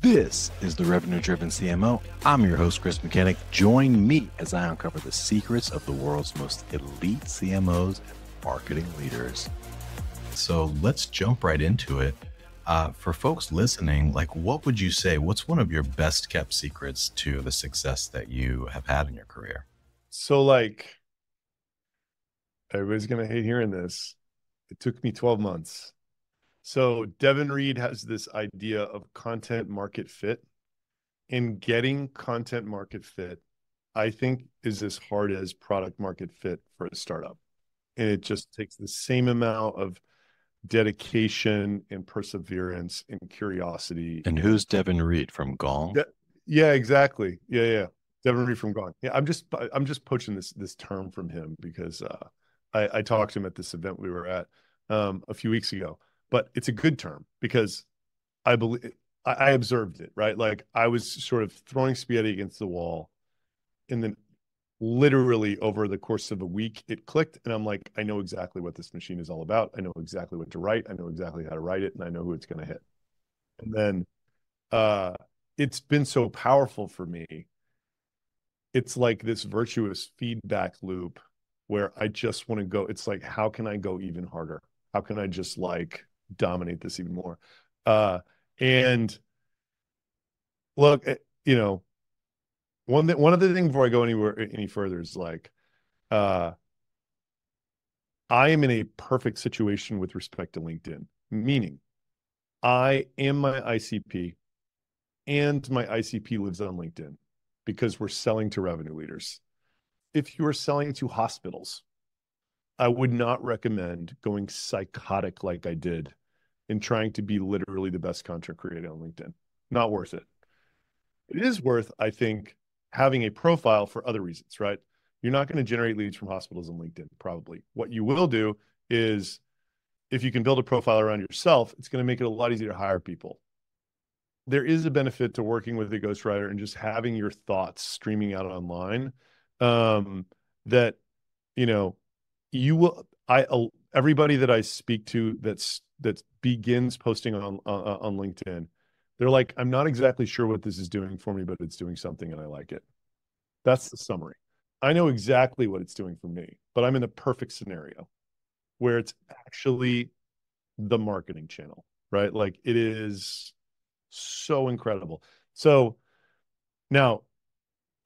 This is the Revenue Driven CMO. I'm your host, Chris Mechanic. Join me as I uncover the secrets of the world's most elite CMOs and marketing leaders. So let's jump right into it. For folks listening, like, what would you say? What's one of your best kept secrets to the success that you have had in your career? So, like, everybody's going to hate hearing this. It took me 12 months. So Devin Reed has this idea of content market fit, and getting content market fit, I think, is as hard as product market fit for a startup. And it just takes the same amount of dedication and perseverance and curiosity. And who's Devin Reed from Gong? Yeah, exactly. Yeah. Devin Reed from Gong. Yeah, I'm just poaching this term from him because I talked to him at this event we were at a few weeks ago. But it's a good term because I believe I observed it, right? Like, I was sort of throwing spaghetti against the wall, and then literally over the course of a week, it clicked, and I'm like, I know exactly what this machine is all about. I know exactly what to write. I know exactly how to write it, and I know who it's going to hit. And then it's been so powerful for me. It's like this virtuous feedback loop where I just want to go. It's like, how can I go even harder? How can I just like dominate this even more? And look, one other thing before I go any further is like, I am in a perfect situation with respect to LinkedIn, meaning I am my ICP and my ICP lives on LinkedIn because we're selling to revenue leaders. If you are selling to hospitals, I would not recommend going psychotic like I did in trying to be literally the best content creator on LinkedIn. Not worth it. It is worth, I think, having a profile for other reasons, right? You're not going to generate leads from hospitals on LinkedIn, probably. What you will do is, if you can build a profile around yourself, it's going to make it a lot easier to hire people. There is a benefit to working with a ghostwriter and just having your thoughts streaming out online. That, you know, you will, everybody that I speak to that begins posting on LinkedIn, they're like, I'm not exactly sure what this is doing for me, but it's doing something and I like it. That's the summary. I know exactly what it's doing for me, but I'm in a perfect scenario where it's actually the marketing channel, right? Like, it is so incredible. So now,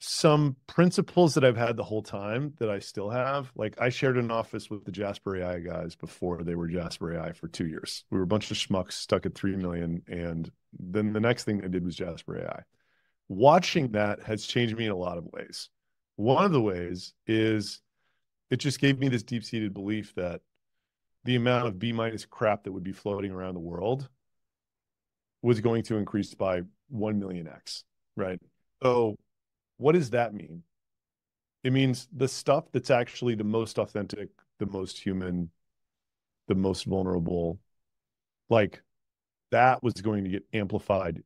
some principles that I've had the whole time that I still have, like, I shared an office with the Jasper AI guys before they were Jasper AI for 2 years. We were a bunch of schmucks stuck at 3 million. And then the next thing I did was Jasper AI. Watching that has changed me in a lot of ways. One of the ways is it just gave me this deep-seated belief that the amount of B- crap that would be floating around the world was going to increase by 1 million X, right? So what does that mean? It means the stuff that's actually the most authentic, the most human, the most vulnerable, like, that was going to get amplified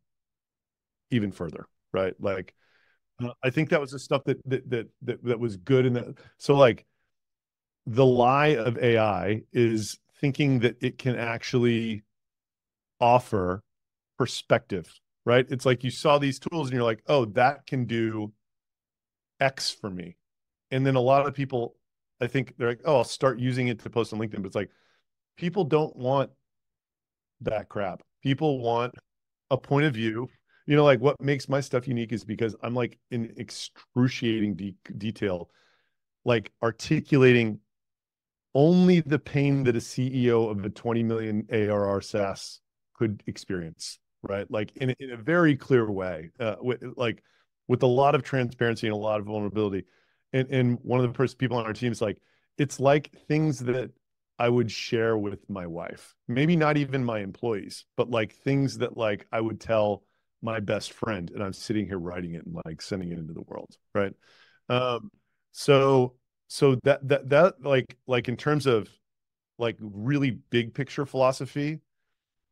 even further, right? Like, I think that was the stuff that was good in that. So, like, the lie of AI is thinking that it can actually offer perspective, right? It's like you saw these tools and you're like, oh, that can do X for me. And then a lot of people, I think they're like, oh, I'll start using it to post on LinkedIn. But it's like, people don't want that crap. People want a point of view. Like, what makes my stuff unique is because I'm like in excruciating detail, like articulating only the pain that a CEO of a 20 million ARR SaaS could experience, right? Like, in a very clear way, with a lot of transparency and a lot of vulnerability. And one of the first people on our team is like, it's like things that I would share with my wife, maybe not even my employees, but like things that like I would tell my best friend, and I'm sitting here writing it and like sending it into the world, right? Um, so that like in terms of like really big picture philosophy,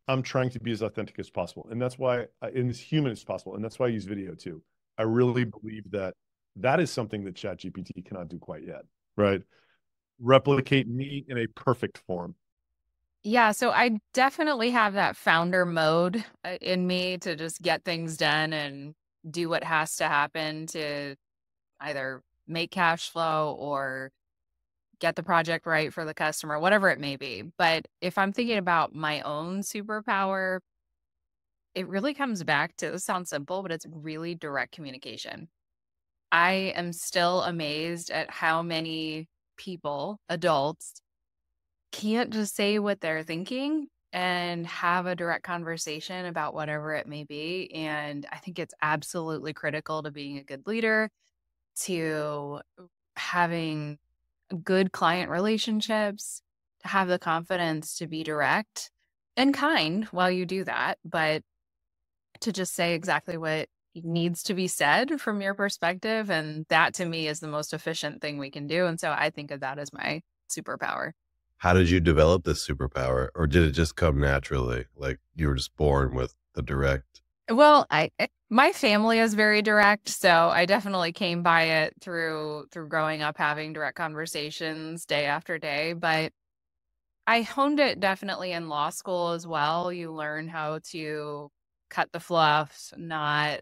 I'm trying to be as authentic as possible, and that's why and as human as possible, and that's why I use video too. I really believe that that is something that ChatGPT cannot do quite yet, right? Replicate me in a perfect form. Yeah, so I definitely have that founder mode in me to just get things done and do what has to happen to either make cash flow or get the project right for the customer, whatever it may be. But if I'm thinking about my own superpower, it really comes back to, it sounds simple, but it's really direct communication. I am still amazed at how many people, adults, can't just say what they're thinking and have a direct conversation about whatever it may be. And I think it's absolutely critical to being a good leader, to having good client relationships, to have the confidence to be direct and kind while you do that, but to just say exactly what needs to be said from your perspective. And that to me is the most efficient thing we can do. And so I think of that as my superpower. How did you develop this superpower, or did it just come naturally? Like you were just born with the direct? Well, my family is very direct, so I definitely came by it through growing up having direct conversations day after day, but I honed it definitely in law school as well. You learn how to cut the fluff, not,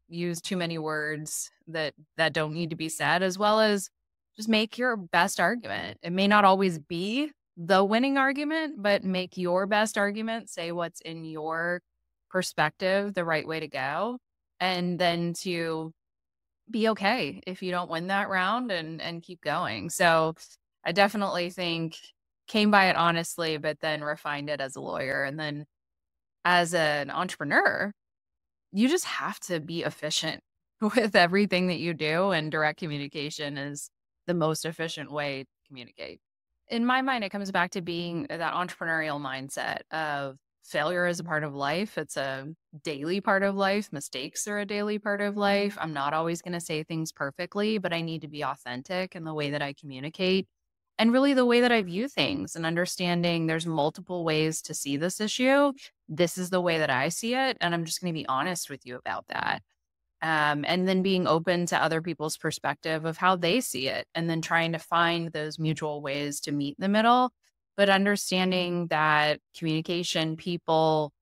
use too many words that don't need to be said, as well as just make your best argument. It may not always be the winning argument, but make your best argument, say what's in your perspective, the right way to go, and then to be okay if you don't win that round and keep going. So I definitely think came by it honestly, but then refined it as a lawyer. And then as an entrepreneur, you just have to be efficient with everything that you do. And direct communication is the most efficient way to communicate. In my mind, it comes back to being that entrepreneurial mindset of failure is a part of life. It's a daily part of life. Mistakes are a daily part of life. I'm not always going to say things perfectly, but I need to be authentic in the way that I communicate and really the way that I view things, and understanding there's multiple ways to see this issue. This is the way that I see it. And I'm just going to be honest with you about that. And then being open to other people's perspective of how they see it, and then trying to find those mutual ways to meet in the middle, but understanding that communication, people,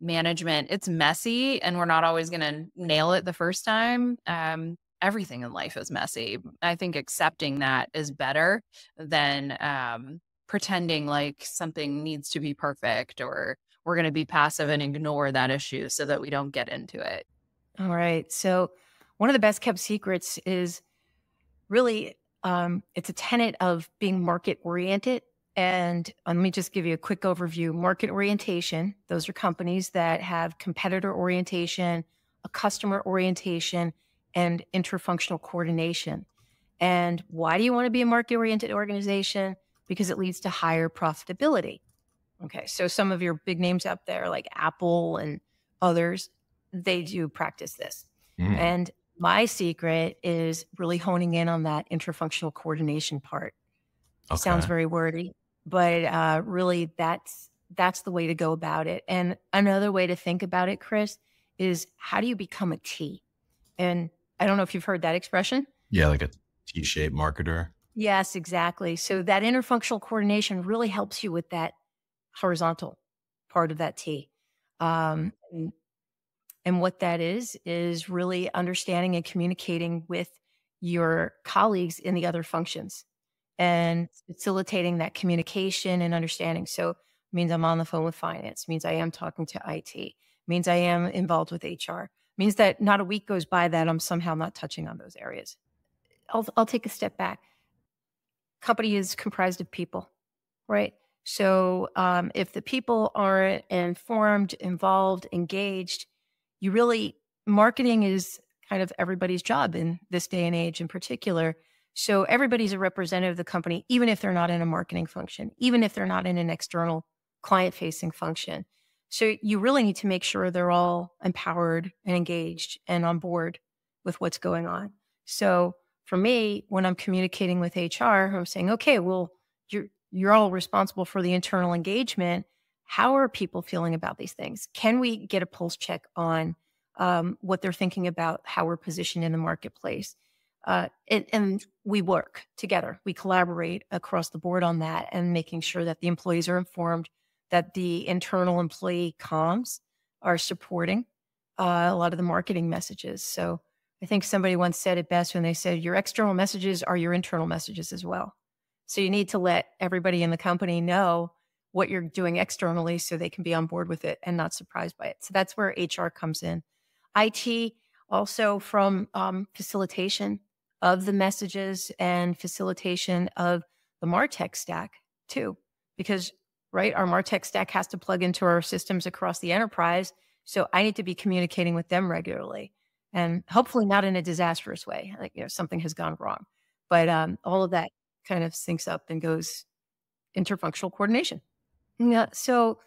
management, it's messy and we're not always going to nail it the first time. Everything in life is messy. I think accepting that is better than pretending like something needs to be perfect, or we're going to be passive and ignore that issue so that we don't get into it. All right. So one of the best kept secrets is really, it's a tenet of being market oriented. And let me just give you a quick overview. Market orientation, those are companies that have competitor orientation, a customer orientation, and interfunctional coordination. And why do you want to be a market oriented organization? Because it leads to higher profitability. Okay. So some of your big names up there like Apple and others, they do practice this. And my secret is really honing in on that interfunctional coordination part. Okay. Sounds very wordy, but really that's the way to go about it. And another way to think about it, Chris, is how do you become a T? And I don't know if you've heard that expression. Yeah, like a T-shaped marketer. Yes, exactly. So that interfunctional coordination really helps you with that horizontal part of that T. And what that is really understanding and communicating with your colleagues in the other functions and facilitating that communication and understanding. So it means I'm on the phone with finance, means I am talking to IT, means I am involved with HR, means that not a week goes by that I'm somehow not touching on those areas. I'll take a step back. Company is comprised of people, right? So if the people are informed, involved, engaged, marketing is kind of everybody's job in this day and age in particular. So everybody's a representative of the company, even if they're not in a marketing function, even if they're not in an external client-facing function. So you really need to make sure they're all empowered and engaged and on board with what's going on. So for me, when I'm communicating with HR, I'm saying, okay, well, you're all responsible for the internal engagement. How are people feeling about these things? Can we get a pulse check on what they're thinking about how we're positioned in the marketplace? And we work together. We collaborate across the board on that and making sure that the employees are informed, that the internal employee comms are supporting a lot of the marketing messages. So I think somebody once said it best when they said, your external messages are your internal messages as well. So you need to let everybody in the company know what you're doing externally so they can be on board with it and not surprised by it. So that's where HR comes in. IT also from facilitation of the messages and facilitation of the MarTech stack too, because right, our MarTech stack has to plug into our systems across the enterprise. So I need to be communicating with them regularly, and hopefully not in a disastrous way, like something has gone wrong. But all of that kind of syncs up and goes interfunctional coordination. Yeah. So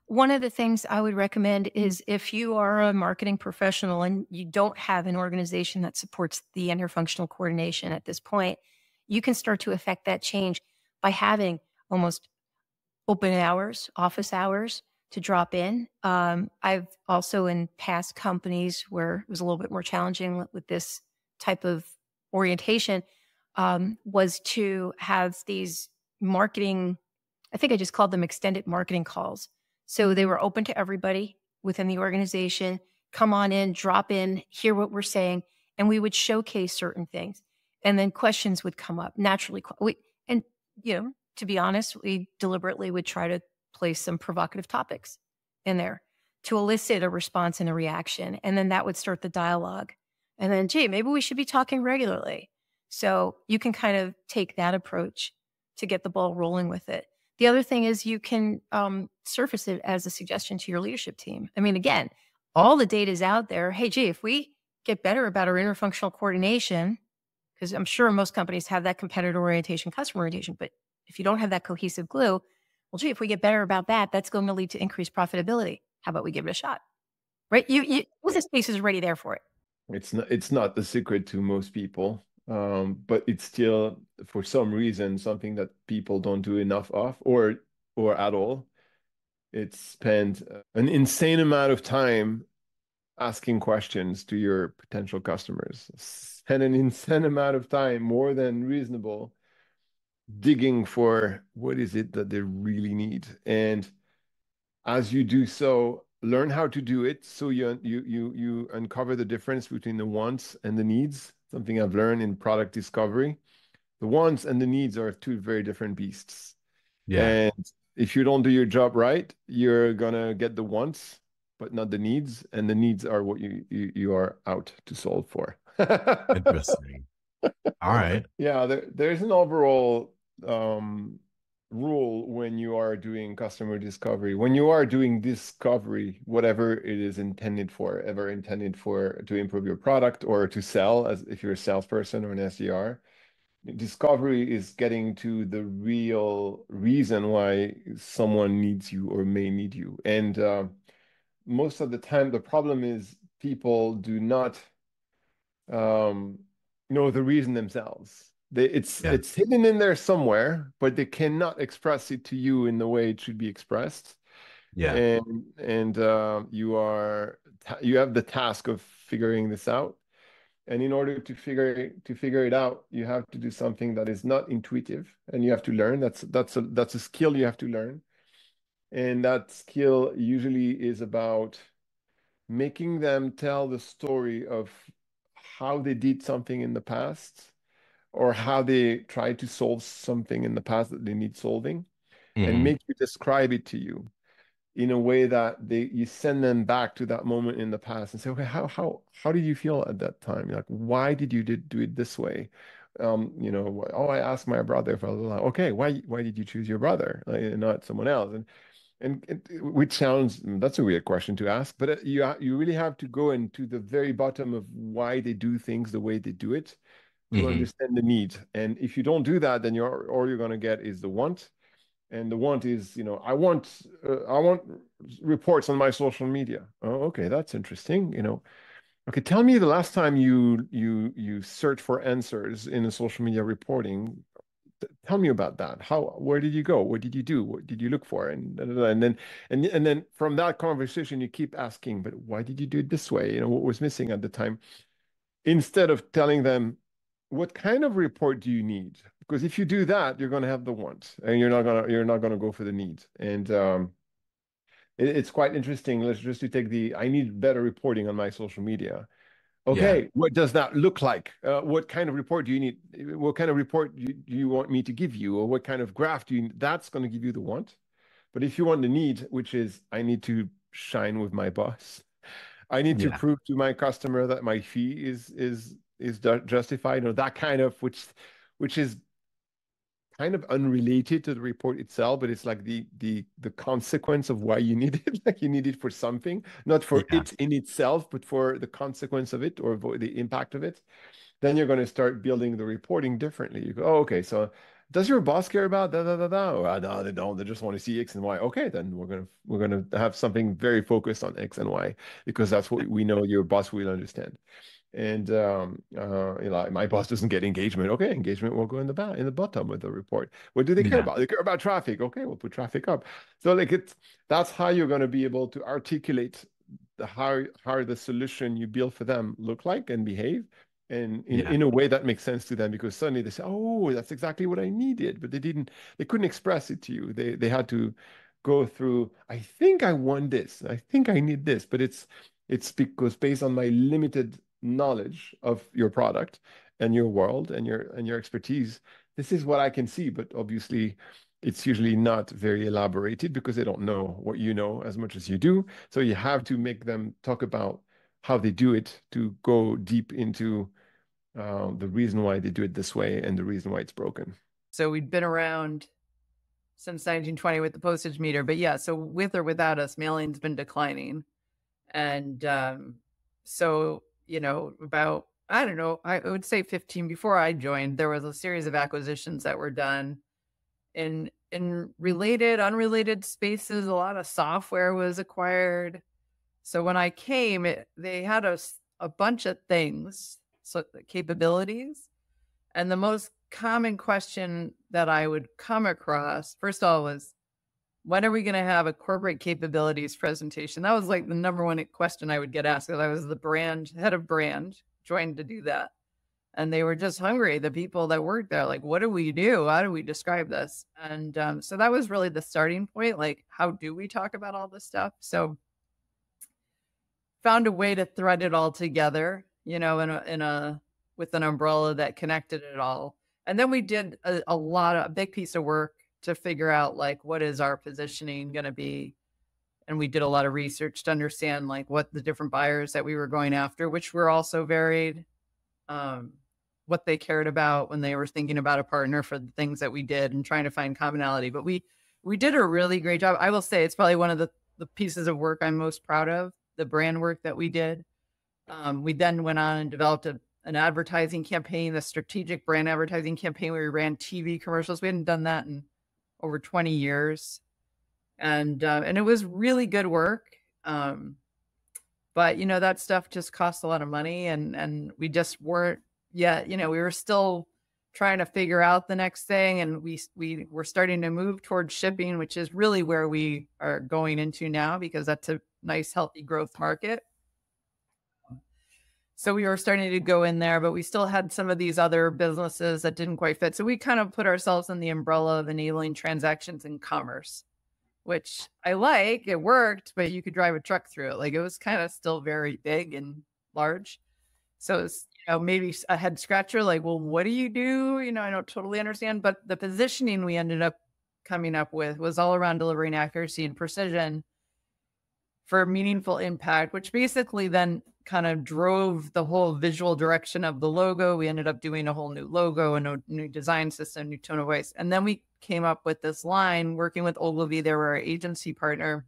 one of the things I would recommend is if you are a marketing professional and you don't have an organization that supports the interfunctional coordination at this point, you can start to affect that change by having almost open hours, office hours to drop in. I've also in past companies where it was a little bit more challenging with this type of orientation, was to have these marketing, I think I just called them extended marketing calls. So they were open to everybody within the organization. Come on in, drop in, hear what we're saying, and we would showcase certain things. And then questions would come up naturally. And, to be honest, we deliberately would try to place some provocative topics in there to elicit a response and a reaction. And then that would start the dialogue. And then, gee, maybe we should be talking regularly. So you can kind of take that approach to get the ball rolling with it. The other thing is you can surface it as a suggestion to your leadership team. I mean, again, all the data is out there. Hey, gee, if we get better about our interfunctional coordination, because I'm sure most companies have that competitor orientation, customer orientation, but if you don't have that cohesive glue, well, gee, if we get better about that, that's going to lead to increased profitability. How about we give it a shot? Right? The space is already there for it. It's not the secret to most people. But it's still, for some reason, something that people don't do enough of, or at all. It's spend an insane amount of time asking questions to your potential customers. Spend an insane amount of time, more than reasonable, digging for what is it that they really need. And as you do so, learn how to do it so you uncover the difference between the wants and the needs. Something I've learned in product discovery. The wants and the needs are two very different beasts. Yeah. And if you don't do your job right, you're gonna get the wants, but not the needs. And the needs are what you are out to solve for. Interesting. All right. Yeah, there's an overall rule when you are doing customer discovery. When you are doing discovery, whatever it is intended for, ever intended for, to improve your product or to sell, as if you're a salesperson or an SDR, discovery is getting to the real reason why someone needs you or may need you. And most of the time, the problem is people do not know the reason themselves. It's hidden in there somewhere, but they cannot express it to you in the way it should be expressed. Yeah. And you have the task of figuring this out. And in order to figure it out, you have to do something that is not intuitive, and you have to learn. That's a skill you have to learn. And that skill usually is about making them tell the story of how they did something in the past, or how they tried to solve something in the past that they need solving, and make you describe it to you in a way that you send them back to that moment in the past and say, okay, how did you feel at that time? Like, why did you do it this way? I asked my brother for a little. Okay, why did you choose your brother, not someone else? And which sounds, that's a weird question to ask, but you really have to go into the very bottom of why they do things the way they do it to understand the need. And if you don't do that, then all you're going to get is the want. And the want is, I want reports on my social media. Oh, okay, that's interesting. Okay, tell me the last time you search for answers in a social media reporting. Tell me about that. Where did you go? What did you do? What did you look for? And then from that conversation, you keep asking, but why did you do it this way? What was missing at the time? Instead of telling them, what kind of report do you need? Because if you do that, you're going to have the wants, and you're not gonna go for the needs. And it's quite interesting. Let's just to take I need better reporting on my social media. Okay, what does that look like? What kind of report do you need? What kind of report do you want me to give you? Or what kind of graph do you need? That's going to give you the want. But if you want the need, which is I need to shine with my boss, I need to prove to my customer that my fee is justified, or that kind of which is kind of unrelated to the report itself, but it's like the consequence of why you need it. Like you need it for something, not for it in itself, but for the consequence of it or the impact of it. Then you're going to start building the reporting differently. You go, oh, okay, so does your boss care about da da da da? Oh, no, they don't. They just want to see X and Y. Okay, then we're gonna have something very focused on X and Y, because that's what we know your boss will understand. And my boss doesn't get engagement. Okay, engagement will go in the bottom of the report. What do they care about? They care about traffic. Okay, we'll put traffic up. So like that's how you're going to be able to articulate how the solution you build for them look like and behave, and in a way that makes sense to them, because suddenly they say, oh, that's exactly what I needed, but they couldn't express it to you. They had to go through, I think I want this, I think I need this, but it's because based on my limited knowledge of your product and your world and your expertise, this is what I can see. But obviously it's usually not very elaborated, because they don't know what you know as much as you do. So you have to make them talk about how they do it, to go deep into the reason why they do it this way and the reason why it's broken. So we'd been around since 1920 with the postage meter, but so with or without us, mailing's been declining. And so about, I don't know, I would say 15 before I joined, there was a series of acquisitions that were done in related, unrelated spaces. A lot of software was acquired. So when I came, they had a bunch of things, so capabilities. And the most common question that I would come across, first of all, was, when are we going to have a corporate capabilities presentation? That was like the number one question I would get asked, because I was the head of brand, joined to do that. And they were just hungry. The people that worked there, like, what do we do? How do we describe this? And so that was really the starting point. Like, how do we talk about all this stuff? So found a way to thread it all together, with an umbrella that connected it all. And then we did a big piece of work to figure out, like, what is our positioning going to be? And we did a lot of research to understand, like, what the different buyers that we were going after, which were also varied, what they cared about when they were thinking about a partner for the things that we did, and trying to find commonality. But we did a really great job. I will say it's probably one of the pieces of work I'm most proud of, the brand work that we did. We then went on and developed an advertising campaign, the strategic brand advertising campaign, where we ran TV commercials. We hadn't done that in over 20 years. And it was really good work. But that stuff just costs a lot of money, and we just weren't yet, we were still trying to figure out the next thing. And we were starting to move towards shipping, which is really where we are going into now, because that's a nice, healthy growth market. So we were starting to go in there, but we still had some of these other businesses that didn't quite fit. So we kind of put ourselves in the umbrella of enabling transactions in commerce, which I like. It worked, but you could drive a truck through it. Like, it was kind of still very big and large. So it's, maybe a head scratcher, like, well, what do you do? I don't totally understand. But the positioning we ended up coming up with was all around delivering accuracy and precision for meaningful impact, which basically then kind of drove the whole visual direction of the logo. We ended up doing a whole new logo, a new design system, new tone of voice. And then we came up with this line, working with Ogilvy, they were our agency partner,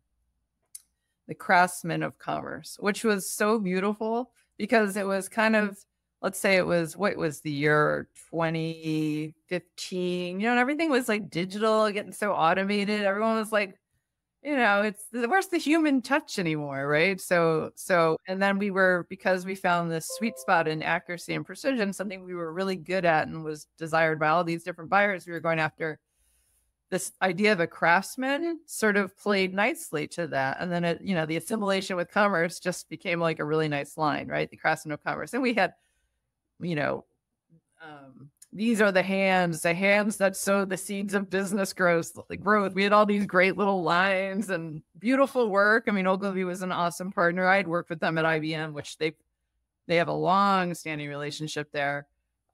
the craftsman of commerce, which was so beautiful, because it was kind of, let's say it was, what was the year 2015, and everything was like digital, getting so automated. Everyone was like, where's the human touch anymore, right? So, and then because we found this sweet spot in accuracy and precision, something we were really good at and was desired by all these different buyers, we were going after this idea of a craftsman, sort of played nicely to that. And then the assimilation with commerce just became like a really nice line, right? The craftsman of commerce. And we had, these are the hands that sow the seeds of business growth. We had all these great little lines and beautiful work. I mean, Ogilvy was an awesome partner. I had worked with them at IBM, which they have a long standing relationship there.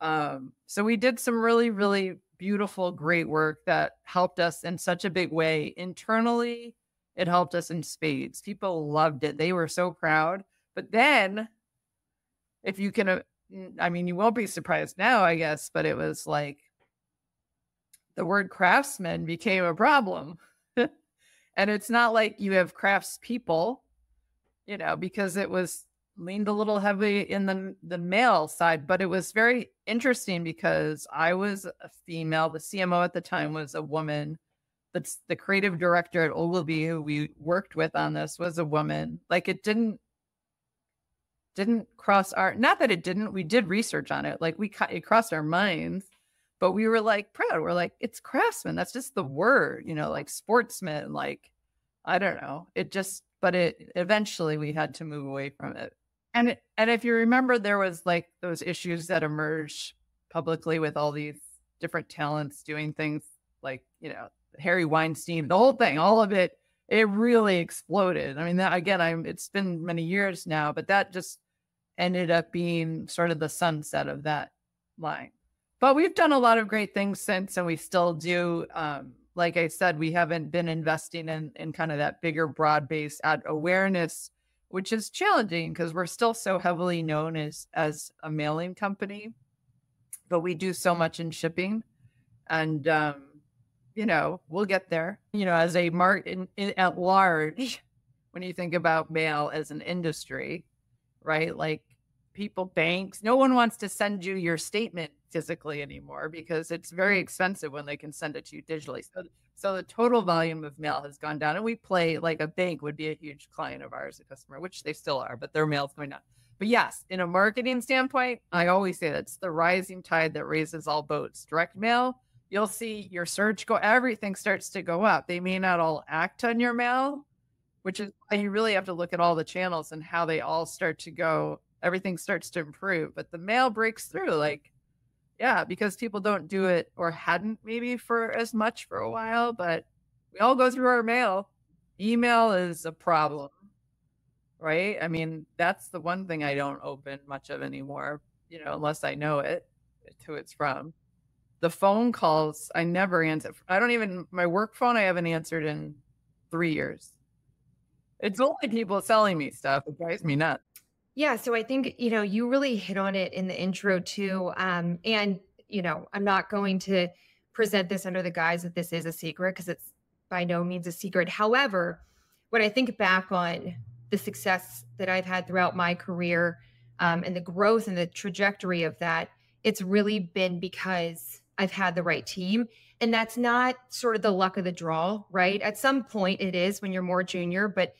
So we did some really, really beautiful, great work that helped us in such a big way. Internally, it helped us in spades. People loved it. They were so proud. But then if you can, I mean, you won't be surprised now, I guess, but it was like the word craftsman became a problem. And it's not like you have craftspeople, you know, because it was leaned a little heavy in the male side, but it was very interesting because I was a female. The CMO at the time was a woman. That's the creative director at Ogilvy, who we worked with on this, was a woman. Like, it didn't cross our, not that it didn't, we did research on it. Like, it crossed our minds, but we were like proud. We're like, it's craftsman. That's just the word, you know, like sportsman, like, I don't know. But eventually we had to move away from it. And if you remember, there was like those issues that emerged publicly with all these different talents doing things like, you know, Harry Weinstein, the whole thing, all of it, it really exploded. I mean, that, again, it's been many years now, but that just ended up being sort of the sunset of that line. But we've done a lot of great things since, and we still do. Like I said, we haven't been investing in kind of that bigger, broad-based ad awareness, which is challenging because we're still so heavily known as a mailing company, but we do so much in shipping. And, you know, we'll get there. You know, as a market at large, when you think about mail as an industry, right? Like, people, banks, no one wants to send you your statement physically anymore because it's very expensive when they can send it to you digitally. So the total volume of mail has gone down, and we play, like, a bank would be a huge client of ours, a customer, which they still are, but their mail's going down. But yes, in a marketing standpoint, I always say that's the rising tide that raises all boats. Direct mail, you'll see your search everything starts to go up. They may not all act on your mail, which is why you really have to look at all the channels and how they all start to go. Everything starts to improve, but the mail breaks through, like, yeah, because people don't do it, or hadn't maybe for as much for a while, but we all go through our mail. Email is a problem, right? I mean, that's the one thing I don't open much of anymore, you know, unless I know who it's from. The phone calls, I never answer. My work phone, I haven't answered in 3 years. It's only people selling me stuff. It drives me nuts. Yeah. So I think, you know, you really hit on it in the intro too. And, you know, I'm not going to present this under the guise that this is a secret, because it's by no means a secret. However, when I think back on the success that I've had throughout my career, and the growth and the trajectory of that, it's really been because I've had the right team. And that's not sort of the luck of the draw, right? At some point it is when you're more junior, but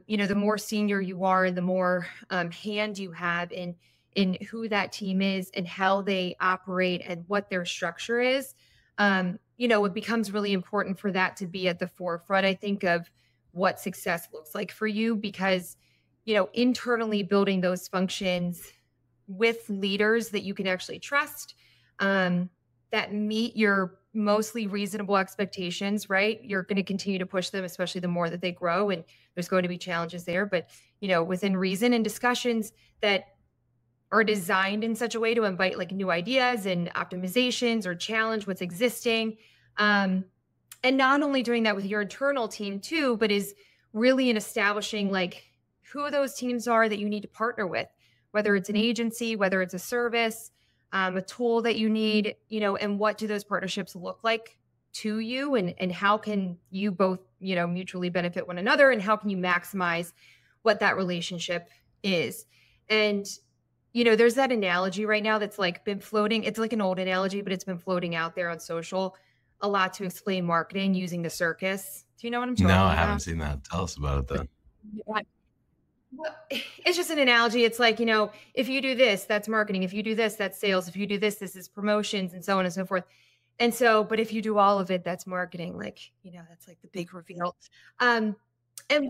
you know, the more senior you are, the more hand you have in who that team is and how they operate and what their structure is. You know, it becomes really important for that to be at the forefront, I think, of what success looks like for you, because, you know, internally building those functions with leaders that you can actually trust, that meet your mostly reasonable expectations, right? You're going to continue to push them, especially the more that they grow, and there's going to be challenges there, but, you know, within reason, and discussions that are designed in such a way to invite like new ideas and optimizations or challenge what's existing. And not only doing that with your internal team too, but is really in establishing like who those teams are that you need to partner with, whether it's an agency, whether it's a service, a tool that you need, you know, and what do those partnerships look like to you, and how can you both, you know, mutually benefit one another, and how can you maximize what that relationship is. And, you know, there's that analogy right now that's like been floating. It's like an old analogy, but it's been floating out there on social a lot to explain marketing using the circus. Do you know what I'm talking about? No, I haven't seen that. Tell us about it then. Well, it's just an analogy. It's like, you know, if you do this, that's marketing. If you do this, that's sales. If you do this, this is promotions, and so on and so forth. And so, but if you do all of it, that's marketing. Like, you know, that's like the big reveal. And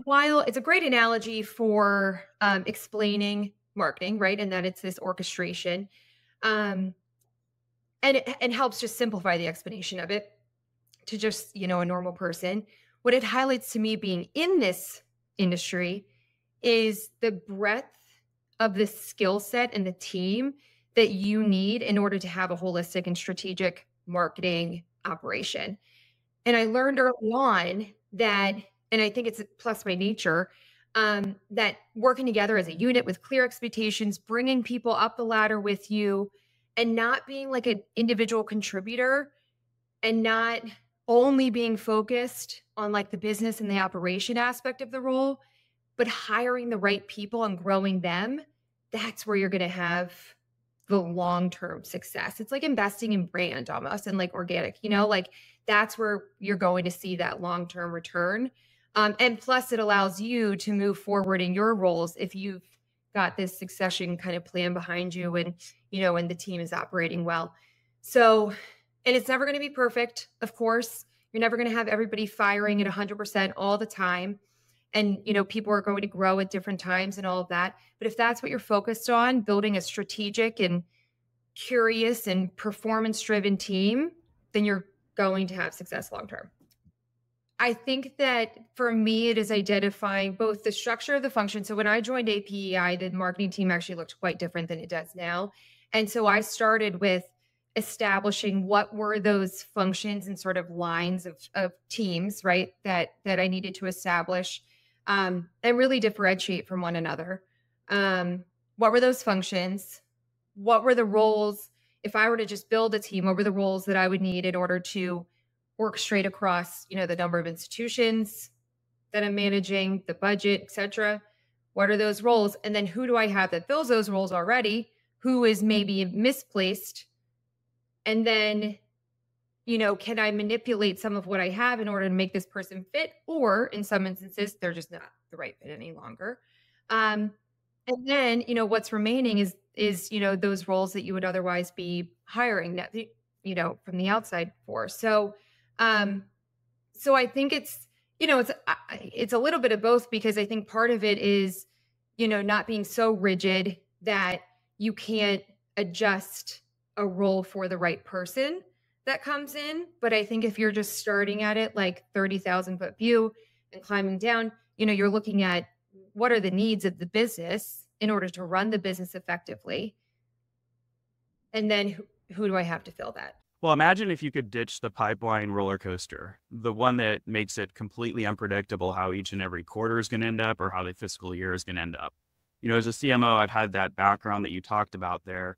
while it's a great analogy for explaining marketing, right, and that it's this orchestration, and helps just simplify the explanation of it to just, a normal person. What it highlights to me being in this industry is the breadth of the skill set and the team that you need in order to have a holistic and strategic marketing operation. And I learned early on that, and I think it's plus my nature, that working together as a unit with clear expectations, bringing people up the ladder with you, and not being like an individual contributor and not only being focused on like the business and the operation aspect of the role, but hiring the right people and growing them, that's where you're going to have the long-term success. It's like investing in brand almost and like organic, like that's where you're going to see that long-term return. And plus it allows you to move forward in your roles if you've got this succession kind of plan behind you and, and the team is operating well. So, and it's never going to be perfect. Of course, you're never going to have everybody firing at 100% all the time. And, people are going to grow at different times and all of that. But if that's what you're focused on, building a strategic and curious and performance-driven team, then you're going to have success long-term. I think that for me, it is identifying both the structure of the function. So when I joined APEI, the marketing team actually looked quite different than it does now. And so I started with establishing what were those functions and sort of lines of teams, right, that I needed to establish and really differentiate from one another. What were those functions? What were the roles? If I were to just build a team, what were the roles that I would need in order to work straight across, the number of institutions that I'm managing, the budget, et cetera? What are those roles? And then who do I have that fills those roles already? Who is maybe misplaced? And then, can I manipulate some of what I have in order to make this person fit? Or in some instances, they're just not the right fit any longer. And then, what's remaining is, those roles that you would otherwise be hiring, from the outside for. So I think it's a little bit of both, because I think part of it is, not being so rigid that you can't adjust a role for the right person that comes in. But I think if you're just starting at it like 30,000 foot view and climbing down, you're looking at what are the needs of the business in order to run the business effectively. And then who do I have to fill that? Well, imagine if you could ditch the pipeline roller coaster, the one that makes it completely unpredictable how each and every quarter is going to end up or how the fiscal year is going to end up. As a CMO, I've had that background that you talked about there.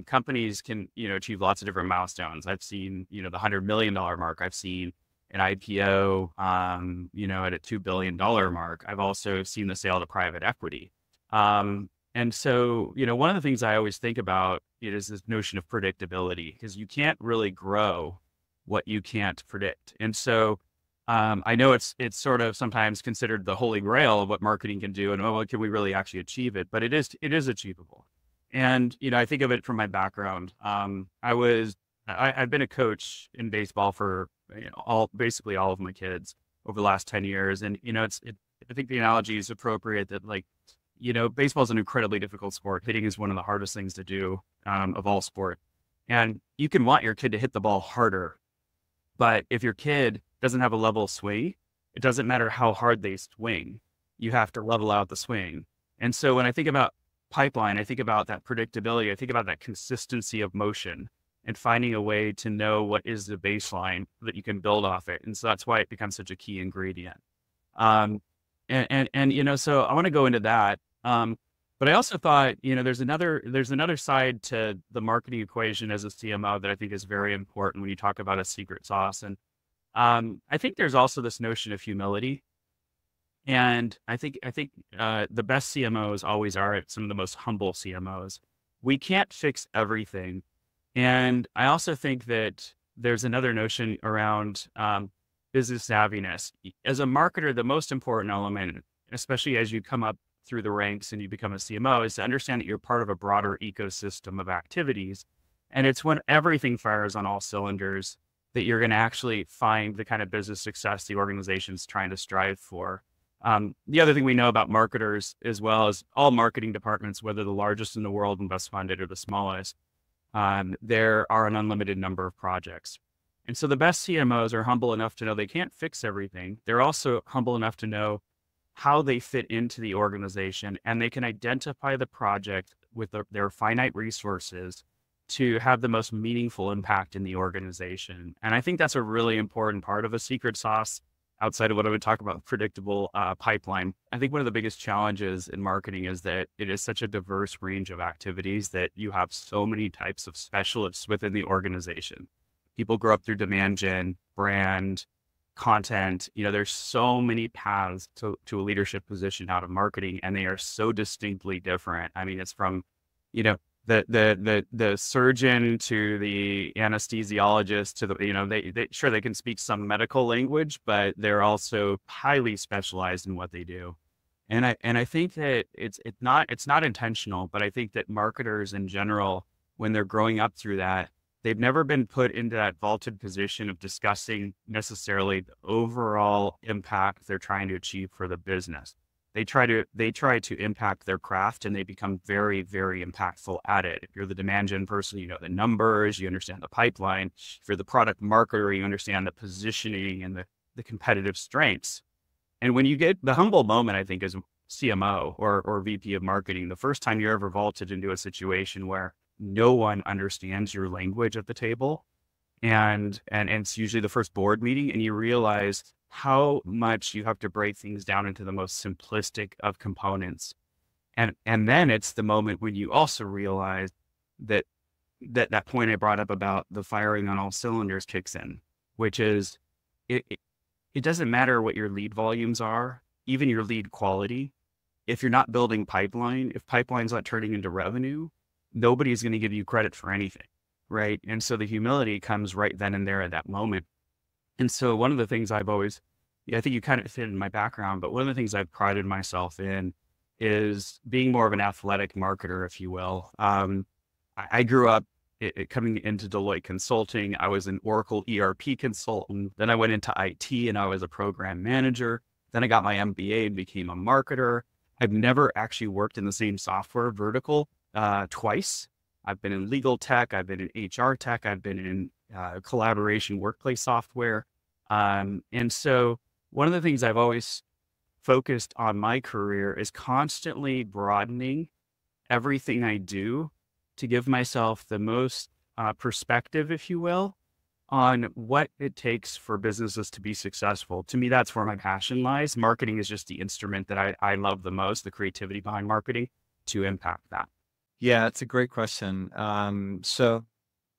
Companies can, achieve lots of different milestones. I've seen, the $100 million mark. I've seen an IPO, at a $2 billion mark. I've also seen the sale to private equity. And so, one of the things I always think about is this notion of predictability, because you can't really grow what you can't predict. And so I know it's sort of sometimes considered the holy grail of what marketing can do, and can we really actually achieve it? But it is achievable. And, I think of it from my background. I've been a coach in baseball for basically all of my kids over the last 10 years. And, I think the analogy is appropriate that baseball is an incredibly difficult sport. Hitting is one of the hardest things to do of all sport. And you can want your kid to hit the ball harder. But if your kid doesn't have a level swing, it doesn't matter how hard they swing. You have to level out the swing. And so when I think about pipeline, I think about that predictability. I think about that consistency of motion and finding a way to know what is the baseline that you can build off it. And so that's why it becomes such a key ingredient. So I want to go into that. But I also thought, there's another side to the marketing equation as a CMO that I think is very important when you talk about a secret sauce. And I think there's also this notion of humility. And I think the best CMOs always are some of the most humble CMOs. We can't fix everything. And I also think that there's another notion around business savviness. As a marketer, the most important element, especially as you come up through the ranks and you become a CMO, is to understand that you're part of a broader ecosystem of activities. And it's when everything fires on all cylinders that you're going to actually find the kind of business success the organization's trying to strive for. The other thing we know about marketers, as well as all marketing departments, whether the largest in the world and best funded or the smallest, there are an unlimited number of projects. And so the best CMOs are humble enough to know they can't fix everything. They're also humble enough to know how they fit into the organization, and they can identify the project with their finite resources to have the most meaningful impact in the organization. And I think that's a really important part of a secret sauce outside of what I would talk about, predictable pipeline. I think one of the biggest challenges in marketing is that it is such a diverse range of activities that you have so many types of specialists within the organization. People grow up through demand gen, brand, content. There's so many paths to a leadership position out of marketing, and they are so distinctly different. I mean, it's from, the surgeon to the anesthesiologist to the, sure, they can speak some medical language, but they're also highly specialized in what they do. And I think that it's not intentional, but I think that marketers in general, when they're growing up through that, they've never been put into that vaulted position of discussing necessarily the overall impact they're trying to achieve for the business. They try to impact their craft, and they become very, very impactful at it. If you're the demand gen person, you know the numbers, you understand the pipeline. If you're the product marketer, you understand the positioning and the competitive strengths. And when you get the humble moment, I think, as CMO or VP of marketing, the first time you're ever vaulted into a situation where no one understands your language at the table, and it's usually the first board meeting, and you realize how much you have to break things down into the most simplistic of components. And then it's the moment when you also realize that point I brought up about the firing on all cylinders kicks in, which is it doesn't matter what your lead volumes are, even your lead quality. If you're not building pipeline, if pipeline's not turning into revenue, nobody's going to give you credit for anything, right? And so the humility comes right then and there at that moment. And so one of the things I've always, I think you kind of fit in my background, but one of the things I've prided myself in is being more of an athletic marketer, if you will. I grew up coming into Deloitte Consulting. I was an Oracle ERP consultant. Then I went into IT and I was a program manager. Then I got my MBA and became a marketer. I've never actually worked in the same software vertical twice. I've been in legal tech. I've been in HR tech. I've been in collaboration workplace software. And so one of the things I've always focused on my career is constantly broadening everything I do to give myself the most perspective, if you will, on what it takes for businesses to be successful. To me, that's where my passion lies. Marketing is just the instrument that I love the most, the creativity behind marketing, to impact that. Yeah, it's a great question. So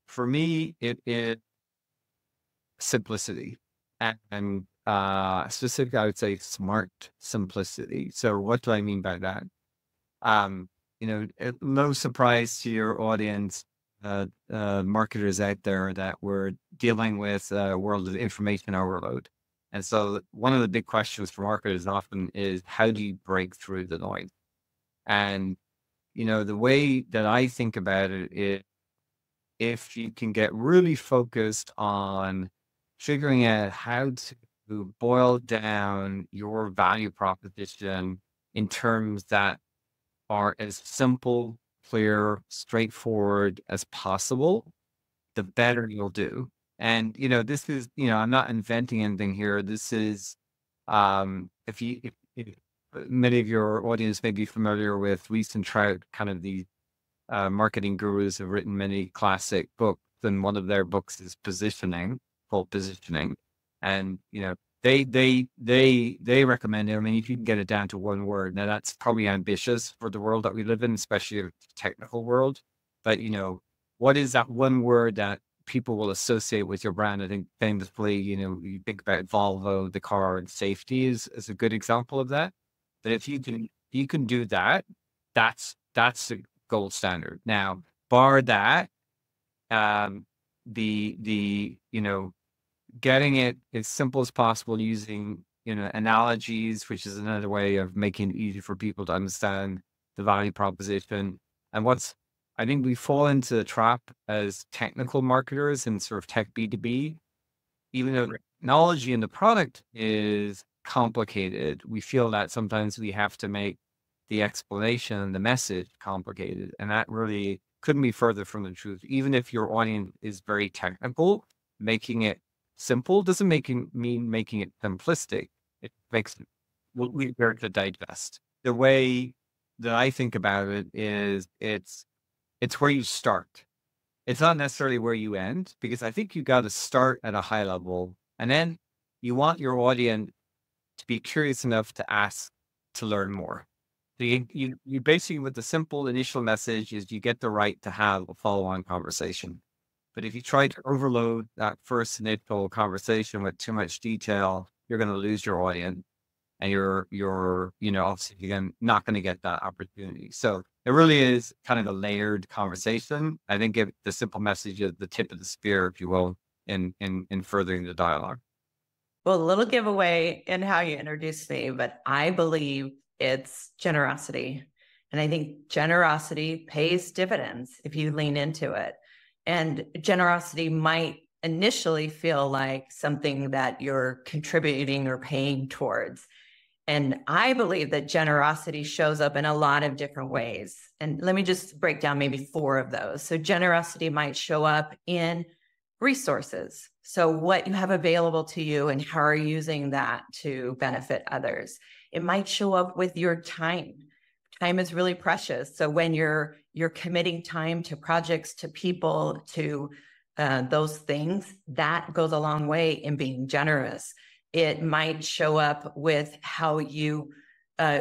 for me, it is simplicity and specifically, I would say smart simplicity. So what do I mean by that? No surprise to your audience, marketers out there, that we're dealing with a world of information overload. And so one of the big questions for marketers often is, how do you break through the noise? And the way that I think about it is, if you can get really focused on figuring out how to boil down your value proposition in terms that are as simple, clear, straightforward as possible, the better you'll do. And, this is, I'm not inventing anything here. This is, if many of your audience may be familiar with Weiss and Trout, kind of the marketing gurus have written many classic books, and one of their books is called Positioning. And, they recommend it. I mean, if you can get it down to one word, now that's probably ambitious for the world that we live in, especially the technical world. But, what is that one word that people will associate with your brand? I think famously, you think about Volvo, the car, and safety is a good example of that. But if you can do that, that's the gold standard. Now, bar that, getting it as simple as possible using, analogies, which is another way of making it easy for people to understand the value proposition. And I think we fall into the trap as technical marketers and sort of tech B2B, even though the technology in the product is complicated, we feel that sometimes we have to make the explanation and the message complicated. And that really couldn't be further from the truth. Even if your audience is very technical, making it simple doesn't mean making it simplistic. It makes it easier to digest. The way that I think about it is it's where you start. It's not necessarily where you end, because I think you got to start at a high level, and then you want your audience to be curious enough to ask to learn more. So you basically, with the simple initial message, is you get the right to have a follow-on conversation. But if you try to overload that first initial conversation with too much detail, you're going to lose your audience, and you're obviously again not going to get that opportunity. So it really is kind of a layered conversation. I think the simple message is the tip of the spear, if you will, in furthering the dialogue. Well, a little giveaway in how you introduced me, but I believe it's generosity. And I think generosity pays dividends if you lean into it. And generosity might initially feel like something that you're contributing or paying towards. And I believe that generosity shows up in a lot of different ways. And let me just break down maybe 4 of those. So generosity might show up in resources. So what you have available to you and how are you using that to benefit others. It might show up with your time. Time is really precious. So when you're committing time to projects, to people, to those things, that goes a long way in being generous. It might show up with how you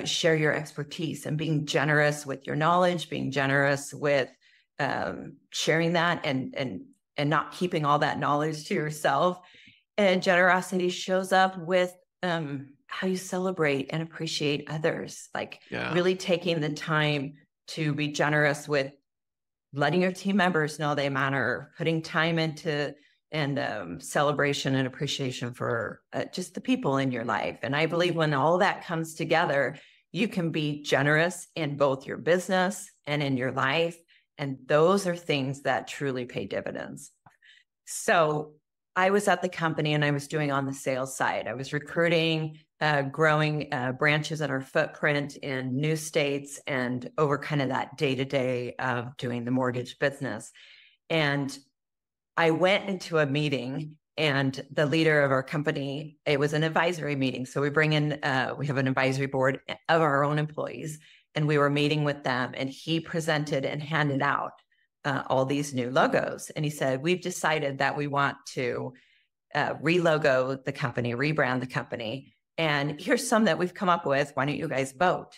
share your expertise and being generous with your knowledge, being generous with sharing that and not keeping all that knowledge to yourself. And generosity shows up with how you celebrate and appreciate others, like really taking the time to be generous with letting your team members know they matter, putting time into and celebration and appreciation for just the people in your life. And I believe when all that comes together, you can be generous in both your business and in your life. And those are things that truly pay dividends. So I was at the company and I was doing on the sales side. I was recruiting, growing branches in our footprint in new states and over kind of that day-to-day of doing the mortgage business. And I went into a meeting and the leader of our company, it was an advisory meeting. So we bring in, we have an advisory board of our own employees, and we were meeting with them, and he presented and handed out all these new logos. And he said, we've decided that we want to re-logo the company, rebrand the company. And here's some that we've come up with. Why don't you guys vote?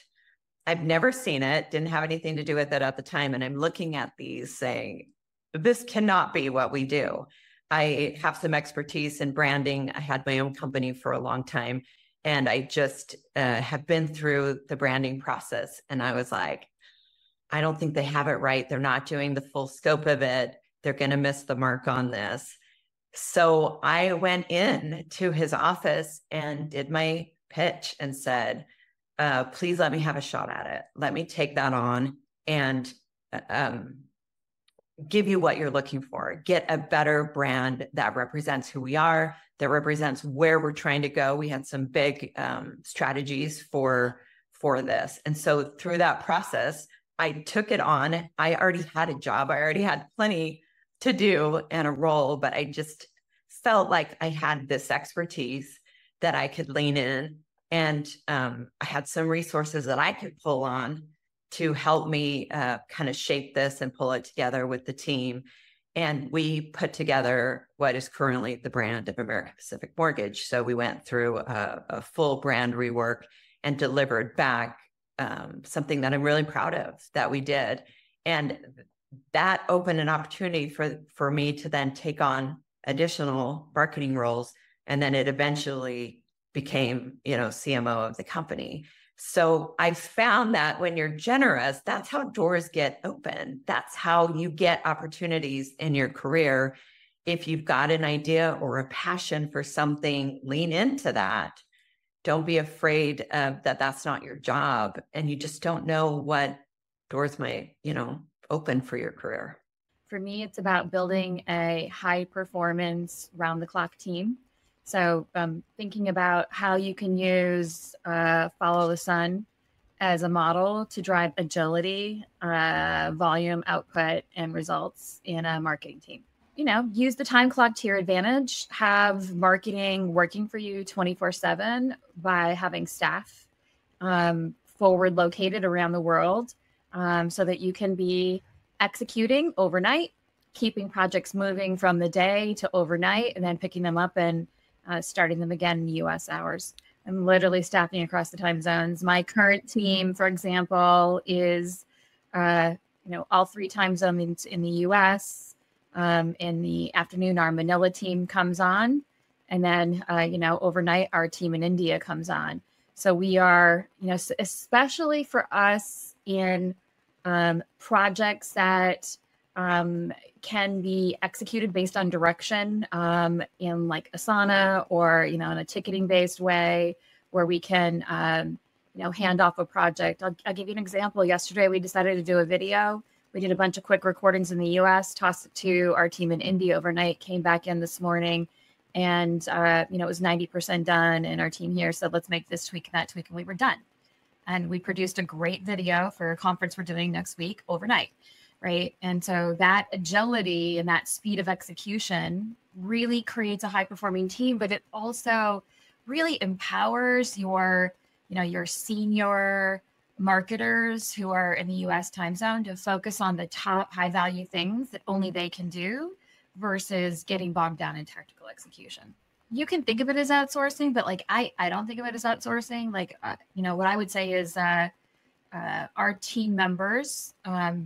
I've never seen it, didn't have anything to do with it at the time. And I'm looking at these saying, this cannot be what we do. I have some expertise in branding. I had my own company for a long time, and I just have been through the branding process. And I was like, I don't think they have it right. They're not doing the full scope of it. They're going to miss the mark on this. So I went in to his office and did my pitch and said, please let me have a shot at it. Let me take that on and give you what you're looking for. Get a better brand that represents who we are, that represents where we're trying to go. We had some big strategies for this. And so through that process, I took it on. I already had a job. I already had plenty to do and a role, but I just felt like I had this expertise that I could lean in. And I had some resources that I could pull on to help me kind of shape this and pull it together with the team. And we put together what is currently the brand of American Pacific Mortgage. So we went through a full brand rework and delivered back something that I'm really proud of that we did. And that opened an opportunity for me to then take on additional marketing roles. And then it eventually became, CMO of the company. So I found that when you're generous, that's how doors get open. That's how you get opportunities in your career. If you've got an idea or a passion for something, lean into that. Don't be afraid that that's not your job. And you just don't know what doors might, open for your career. For me, it's about building a high performance round the clock team. So thinking about how you can use follow the sun as a model to drive agility, volume, output, and results in a marketing team. You know, use the time clock to your advantage, have marketing working for you 24/7 by having staff forward located around the world so that you can be executing overnight, keeping projects moving from the day to overnight, and then picking them up and starting them again in US hours. I'm literally staffing across the time zones. My current team, for example, is all 3 time zones in the US. In the afternoon, our Manila team comes on. And then, overnight, our team in India comes on. So we are, especially for us in projects that can be executed based on direction in like Asana or, in a ticketing based way where we can, hand off a project. I'll give you an example. Yesterday, we decided to do a video. We did a bunch of quick recordings in the US, tossed it to our team in India overnight, came back in this morning, and it was 90% done. And our team here said, let's make this tweak and that tweak, and we were done. And we produced a great video for a conference we're doing next week overnight, right? And so that agility and that speed of execution really creates a high-performing team, but it also really empowers your senior marketers who are in the US time zone to focus on the top high value things that only they can do versus getting bogged down in tactical execution. You can think of it as outsourcing, but like I don't think of it as outsourcing. Like, what I would say is our team members,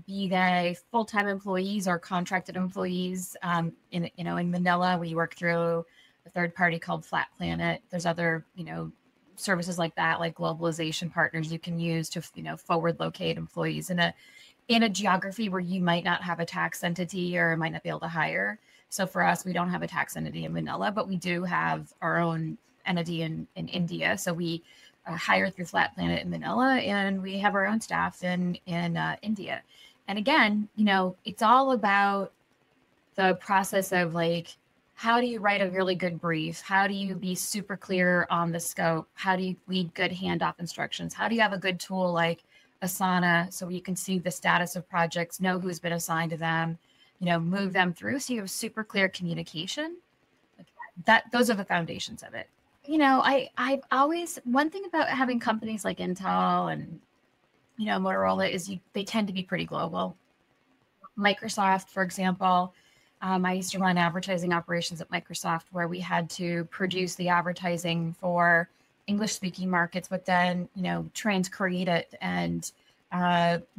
be they full-time employees or contracted employees, in Manila, we work through a third party called Flat Planet. There's other, services like that, like globalization partners you can use to, forward locate employees in a geography where you might not have a tax entity or might not be able to hire. So for us, we don't have a tax entity in Manila, but we do have our own entity in India. So we hire through Flat Planet in Manila, and we have our own staff in India. And again, it's all about the process of like, how do you write a really good brief? How do you be super clear on the scope? How do you lead good handoff instructions? How do you have a good tool like Asana so you can see the status of projects, know who's been assigned to them, move them through so you have super clear communication? Those are the foundations of it. I've always, one thing about having companies like Intel and, Motorola is they tend to be pretty global. Microsoft, for example, I used to run advertising operations at Microsoft where we had to produce the advertising for English speaking markets, but then, transcreate it and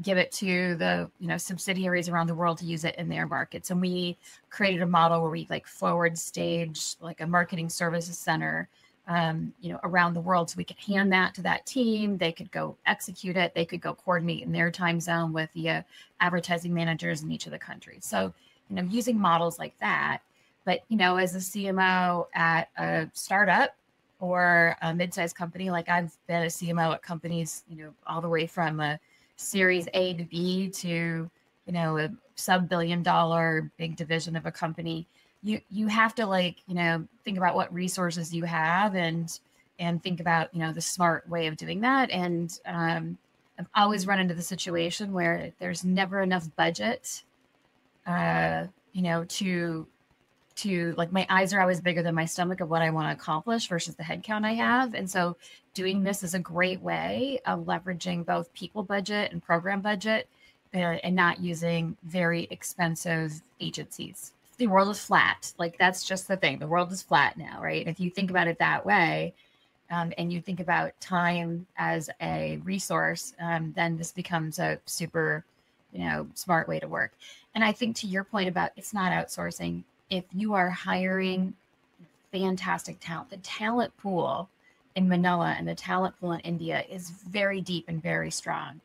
give it to the, subsidiaries around the world to use it in their markets. And we created a model where we like forward stage, like a marketing services center, around the world. So we could hand that to that team. They could go execute it. They could go coordinate in their time zone with the advertising managers in each of the countries. So, using models like that. But, as a CMO at a startup or a mid-sized company, like I've been a CMO at companies, all the way from a series A to B to, a sub-billion-dollar big division of a company. You have to think about what resources you have and think about, the smart way of doing that. And I've always run into the situation where there's never enough budget to like my eyes are always bigger than my stomach of what I want to accomplish versus the headcount I have. And so doing this is a great way of leveraging both people budget and program budget and not using very expensive agencies. The world is flat. Like that's just the thing. The world is flat now, right? If you think about it that way, and you think about time as a resource, then this becomes a super, smart way to work. And I think to your point about it's not outsourcing, if you are hiring fantastic talent, the talent pool in Manila and the talent pool in India is very deep and very strong,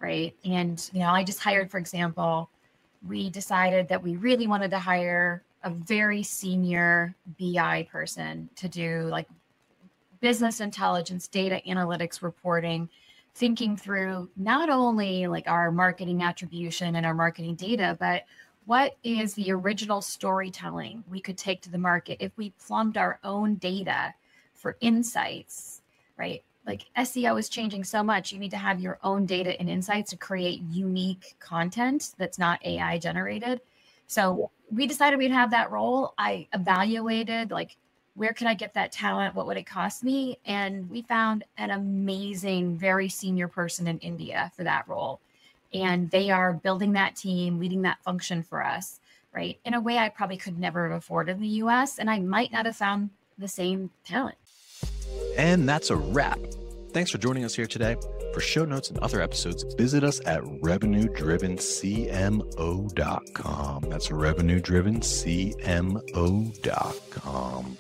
right? And, I just hired, for example, we decided that we really wanted to hire a very senior BI person to do like business intelligence, data analytics reporting, thinking through not only like our marketing attribution and our marketing data, but what is the original storytelling we could take to the market if we plumbed our own data for insights, right? like SEO is changing so much. You need to have your own data and insights to create unique content that's not AI generated. So we decided we'd have that role. I evaluated like, where could I get that talent? What would it cost me? And we found an amazing, very senior person in India for that role. And they are building that team, leading that function for us, right? In a way I probably could never have afforded in the US, and I might not have found the same talent. And that's a wrap. Thanks for joining us here today. For show notes and other episodes, visit us at revenuedrivencmo.com. That's revenuedrivencmo.com.